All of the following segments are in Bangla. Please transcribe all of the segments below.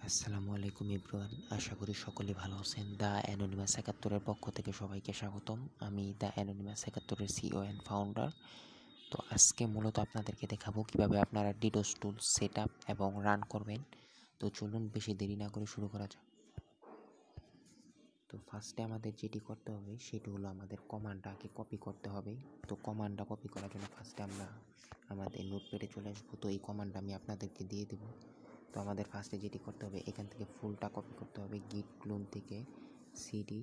আসসালামু আলাইকুম এভরিওয়ান, আশা করি সকলে ভালো আছেন। দ্য অ্যানোনিমাস ৭১-এর পক্ষ থেকে সবাইকে স্বাগতম। আমি দ্য অ্যানোনিমাস ৭১-এর সিইও অ্যান্ড ফাউন্ডার। তো আজকে মূলত আপনাদেরকে দেখাবো কিভাবে আপনারা ডিডোস টুল সেট আপ এবং রান করবেন। তো চলুন বেশি দেরি না করে শুরু করা যাক। তো ফার্স্টে আমাদের যেটি করতে হবে সেটি হলো আমাদের কমান্ডটাকে কপি করতে হবে। তো কমান্ডটা কপি করার জন্য ফার্স্টে আমরা আমাদের নোটপ্যাডে চলে আসবো। তো এই কমান্ডটা আমি আপনাদেরকে দিয়ে দেবো। তো আমাদের ফার্স্টে যেটি করতে হবে, এখান থেকে ফুলটা কপি করতে হবে। গিট ক্লোন থেকে সিডি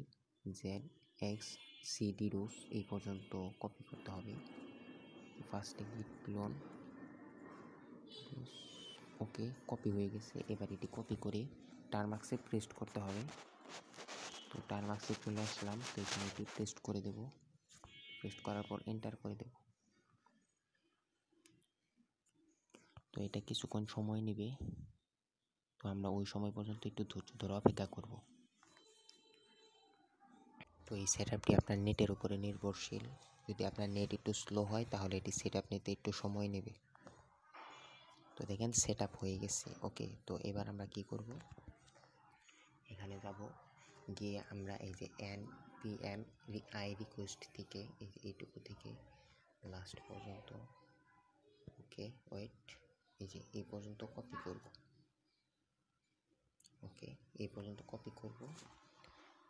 জেড এক্স সিডি রুস এই পর্যন্ত কপি করতে হবে। ফার্স্টে গিট ক্লোন, ওকে, কপি হয়ে গেছে। এবার এটি কপি করে টারমাক্সে পেস্ট করতে হবে। তো টারমাক্সে চলে আসলাম। তো এখানে এটি পেস্ট করে দেব। পেস্ট করার পর এন্টার করে দেব। তো এটা কিছুক্ষণ সময় নেবে। তো আমরা ওই সময় পর্যন্ত একটু ধৈর্য ধরে অপেক্ষা করব। তো এই সেটআপটি আপনার নেটের উপরে নির্ভরশীল। যদি আপনার নেট একটু স্লো হয় তাহলে এটি সেটআপ নিতে একটু সময় নেবে। তো দেখেন সেটআপ হয়ে গেছে। ওকে, তো এবার আমরা কি করব, এখানে যাব, গিয়ে আমরা এই যে npm আই রিকোয়েস্ট থেকে এই যে এইটুকু থেকে লাস্ট পর্যন্ত, ওকে ওয়েট, এই যে এই পর্যন্ত কপি করব। ওকে, এই পর্যন্ত কপি করব।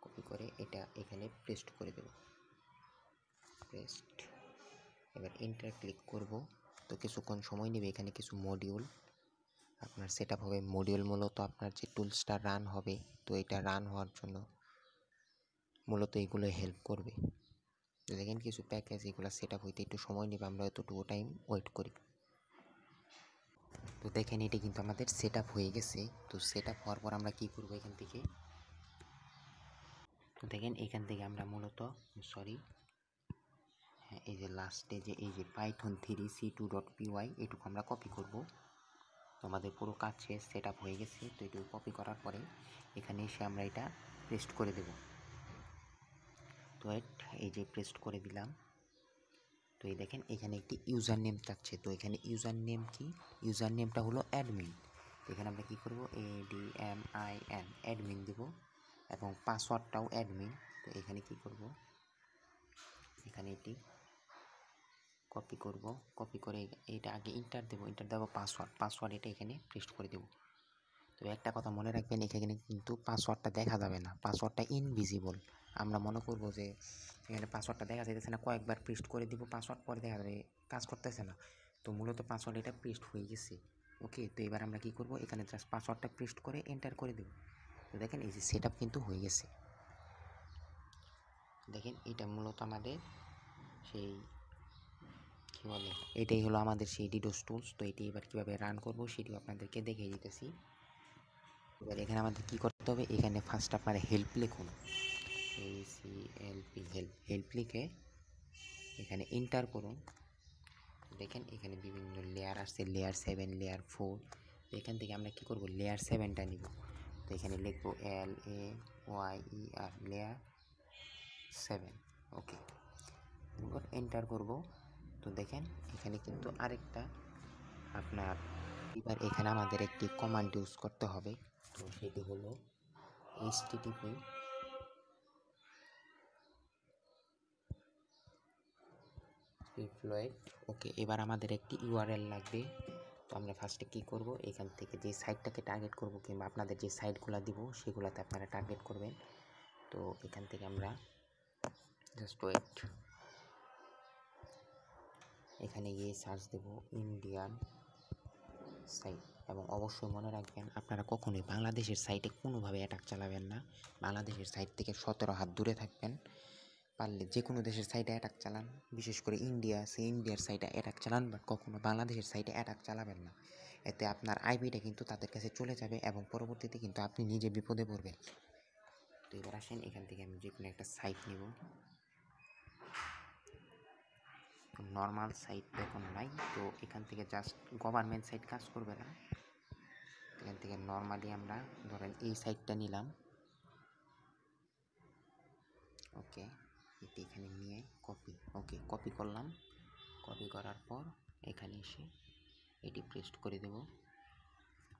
কপি করে এটা এখানে পেস্ট করে দেব। পেস্ট, এবার এন্টার ক্লিক করব। তো কিছুক্ষণ সময় নেবে। এখানে কিছু মডিউল আপনার সেট আপ হবে। মডিউল মূলত আপনার যে টুলসটা রান হবে, তো এটা রান হওয়ার জন্য মূলত এগুলো হেল্প করবে। তো দেখেন কিছু প্যাকেজ, এগুলো সেট আপ হইতে একটু সময় নেবে। আমরা এতটুকু টাইম ওয়েট করি। তো দেখেন এটি কিন্তু আমাদের সেট আপ হয়ে গেছে। তো সেট আপ হওয়ার পর আমরা কি করব, এখান থেকে, তো দেখেন এখান থেকে আমরা মূলত এই যে লাস্টে যে এই যে python3c2.py এটুকু আমরা কপি করব। তো আমাদের পুরো কাজ শেষ, সেট আপ হয়ে গেছে। তো এটুকু কপি করার পরে এখানে এসে আমরা এটা পেস্ট করে দেব। তো এই যে পেস্ট করে দিলাম। তো এই দেখেন এখানে একটি ইউজার নেম চাচ্ছে। তো এখানে ইউজার নেম কি, ইউজার নেমটা হলো অ্যাডমিন। তো এখানে আমরা কি করব, ADMIN অ্যাডমিন দেব এবং পাসওয়ার্ডটাও অ্যাডমিন। তো এখানে কি করব, এখানে এটি কপি করব। কপি করে এটা আগে ইন্টার দেব পাসওয়ার্ড এটা এখানে পেস্ট করে দেব। তো একটা কথা মনে রাখবেন, এখানে কিন্তু পাসওয়ার্ডটা দেখা যাবে না, পাসওয়ার্ডটা ইনভিজিবল। আমরা মনে করব যে এখানে পাসওয়ার্ডটা দেখা যাইতেছে না, কয়েকবার পেস্ট করে দিব পাসওয়ার্ড, পরে দেখা যাবে কাজ করতেছে না। তো মূলত পাসওয়ার্ড এটা পেস্ট হয়ে গেছে। ওকে, তো এবার আমরা কি করব, এখানে জাস্ট পাসওয়ার্ডটা পেস্ট করে এন্টার করে দেব। তো দেখেন এই যে সেট আপ কিন্তু হয়ে গেছে। দেখেন এটা মূলত আমাদের সেই কী বলে, এটাই হলো আমাদের সেই ডিডোস টুলস। তো এটি এবার কীভাবে রান করব সেটিও আপনাদেরকে দেখিয়ে দিতেছি। এবার এখানে আমাদের কী করতে হবে, এখানে ফার্স্ট আপনারা হেল্প লিখুন, হেল্প লিখে এখানে এন্টার করুন। দেখেন এখানে বিভিন্ন লেয়ার আসছে, লেয়ার 7, লেয়ার 4। তো এখান থেকে আমরা কী করব, লেয়ার 7টা নিব। তো এখানে লিখব LAYER, লেয়ার 7। ওকে, এবার এন্টার করব। তো দেখেন এখানে কিন্তু আরেকটা আপনার, এবার এখানে আমাদের একটি কমান্ড ইউজ করতে হবে। তো সেটি হলো http ডিপ্লয়েড। ওকে, এবার আমাদের একটি ইউআরএল লাগবে। তো আমরা ফার্স্টে কী করব, এখান থেকে যে সাইটটাকে টার্গেট করব কিংবা আপনাদের যে সাইটগুলো দিব সেগুলোতে আপনারা টার্গেট করবেন। তো এখান থেকে আমরা জাস্ট ওয়েট, এখানে গিয়ে সার্চ দেব ইন্ডিয়ান সাইট। এবং অবশ্যই মনে রাখবেন আপনারা কখনোই বাংলাদেশের সাইটে কোনোভাবে অ্যাটাক চালাবেন না। বাংলাদেশের সাইট থেকে 17 হাত দূরে থাকবেন। পারলে যে কোনো দেশের সাইটে অ্যাটাক চালান, বিশেষ করে ইন্ডিয়া আছে, ইন্ডিয়ার সাইটে অ্যাটাক চালান, বাট কখনো বাংলাদেশের সাইটে অ্যাটাক চালাবেন না। এতে আপনার আইপিটা কিন্তু তাদের কাছে চলে যাবে এবং পরবর্তীতে কিন্তু আপনি নিজে বিপদে পড়বেন। তো এবার আসেন, এখান থেকে আমি যে কোনো একটা সাইট নেব। নর্মাল সাইট এখন নাই, তো এখান থেকে জাস্ট গভর্নমেন্ট সাইট কাজ করবে না। এখান থেকে নর্মালি আমরা ধরেন এই সাইটটা নিলাম। ওকে, এটি এখানে নিয়ে কপি করলাম। কপি করার পর এখানে এসে এটি পেস্ট করে দেব।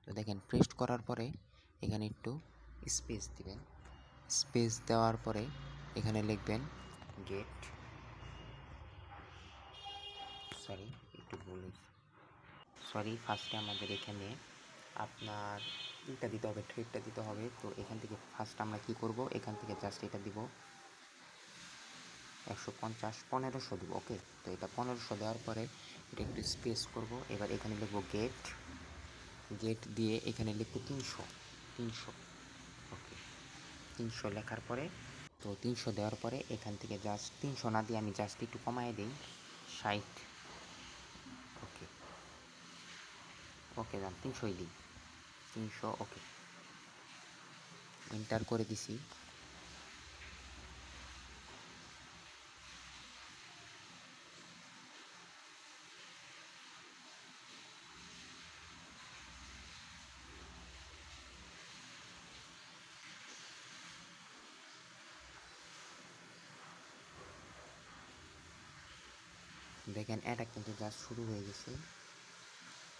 তো দেখেন পেস্ট করার পরে এখানে একটু স্পেস দিবেন। স্পেস দেওয়ার পরে এখানে লিখবেন গেট, সরি একটু ভুল হয়েছে, সরি ফার্স্টে আমাদের এখানে আপনার এটা দিতে হবে, থ্রেডটা দিতে হবে। তো এখান থেকে ফার্স্ট আমরা কি করব, এখান থেকে জাস্ট এটা দিব 150, 1500 দিব। ওকে, তো এটা 1500 দেওয়ার পরে এটা একটু স্পেস করব। এবার এখানে লিখব গেট, গেট দিয়ে এখানে লিখব 300। ওকে, 300 লেখার পরে, তো 300 দেওয়ার পরে এখান থেকে জাস্ট 300 না দিয়ে আমি জাস্ট একটু কমায় দিই 60। ওকে ওকে যান 300ই দিই, 300। ওকে, এন্টার করে দিছি। দেখেন এটা কিন্তু জাস্ট শুরু হয়ে গেছে।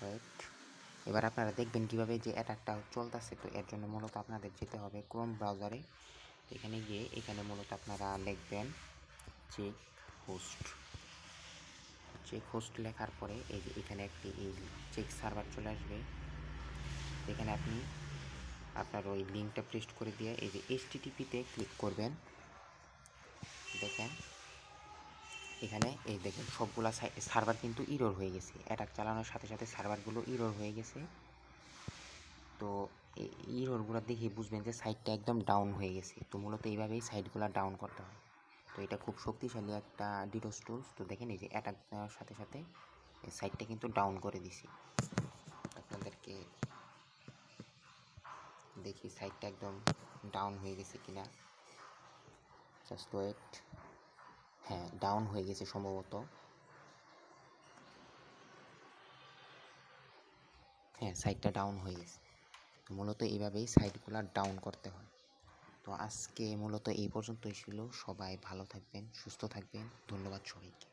রাইট, এবার আপনারা দেখবেন কিভাবে যে অ্যাটাকটা চলতেছে। তো এর জন্য মূলত আপনাদের যেতে হবে ক্রোম ব্রাউজারে। এখানে গিয়ে এখানে মূলত আপনারা লিখবেন চেক হোস্ট। চেক হোস্ট লেখার পরে এই যে এখানে একটি এই চেক সার্ভার চলে আসবে। এখানে আপনি আপনার ওই লিঙ্কটা পেস্ট করে দিয়ে এই যে HTTP-তে ক্লিক করবেন। দেখেন এখানে এই দেখেন সবগুলা সার্ভার কিন্তু ইরর হয়ে গেছে, অ্যাটাক চালানোর সাথে সাথে সার্ভারগুলো ইরর হয়ে গেছে। তো এই ইররগুলো দেখে বুঝবেন যে সাইটটা একদম ডাউন হয়ে গেছে। তো মূলত এইভাবেই সাইটগুলো ডাউন করতে হয়। তো এটা খুব শক্তিশালী একটা ডিডোস টুলস। তো দেখেন এই যে অ্যাটাক দেওয়ার সাথে সাথে এই সাইটটা কিন্তু ডাউন করে দিছি। আপনাদেরকে দেখি সাইটটা একদম ডাউন হয়ে গেছে কিনা, জাস্ট ওয়েট। হ্যাঁ, ডাউন হয়ে গেছে সম্ভবত। হ্যাঁ, সাইটটা ডাউন হয়ে গেছে। তো মূলত এইভাবেই সাইটগুলো ডাউন করতে হয়। তো আজকে মূলত এই পর্যন্তই ছিল। সবাই ভালো থাকবেন, সুস্থ থাকবেন। ধন্যবাদ সবাইকে।